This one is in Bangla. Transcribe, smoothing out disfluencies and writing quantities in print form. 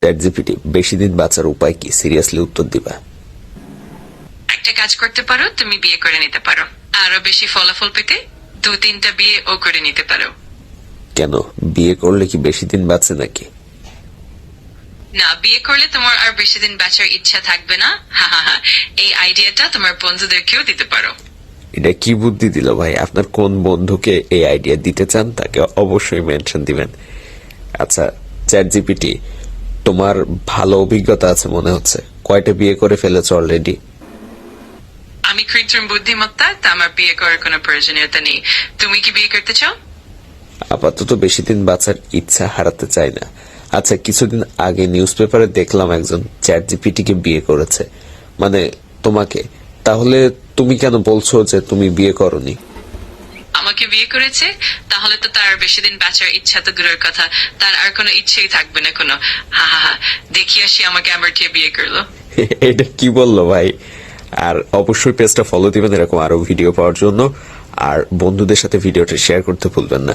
চ্যাটজিপিটি বেশি দিন বাঁচার উপায় কি? সিরিয়াসলি উত্তর দিবা। একটা কাজ করতে পারো, তুমি বিয়ে করে নিতে পারো। আরো বেশি ফলাফল পেতে 2-3টা বিয়ে ও করে নিতে পারো। কেন, বিয়ে করলে কি বেশি দিন বাঁচে নাকি? না, বিয়ে করলে তোমার আর বেশি দিন বাঁচার ইচ্ছা থাকবে না। এই আইডিয়াটা তোমার বন্ধুদেরকেও দিতে পারো। এটা কি বুদ্ধি দিল ভাই? আপনার কোন বন্ধুকে এই আইডিয়া দিতে চান তাকে অবশ্যই মেনশন দিবেন। আচ্ছা চ্যাটজিপিটি, তোমার ভালো অভিজ্ঞতা আছে মনে হচ্ছে, কয়টা বিয়ে করে ফেলেছো অলরেডি? আমি কৃত্রিম বুদ্ধিমত্তা, তা আমার বিয়ে করার কোনো প্রয়োজনীয়তা নেই। তুমি কি বিয়ে করতে চাও? আপাতত বেশি দিন বাঁচার ইচ্ছা হারাতে চাই না। আচ্ছা, কিছুদিন আগে নিউজ পেপারে দেখলাম একজন চ্যাটজিপিটি কে বিয়ে করেছে, মানে তোমাকে। তাহলে তুমি কেন বলছো যে তুমি বিয়ে করনি? আমাকে বিয়ে করেছে, তাহলে তো তার বেশি দিন বাঁচার ইচ্ছা তো দূরের কথা, তার আর কোনো ইচ্ছেই থাকবে না কোনো। দেখি আসি আমাকে আমার কে বিয়ে করলো। এটা কি বললো ভাই? আর অবশ্যই পেজটা ফলো দিবেন এরকম আরো ভিডিও পাওয়ার জন্য, আর বন্ধুদের সাথে ভিডিওটা শেয়ার করতে ভুলবেন না।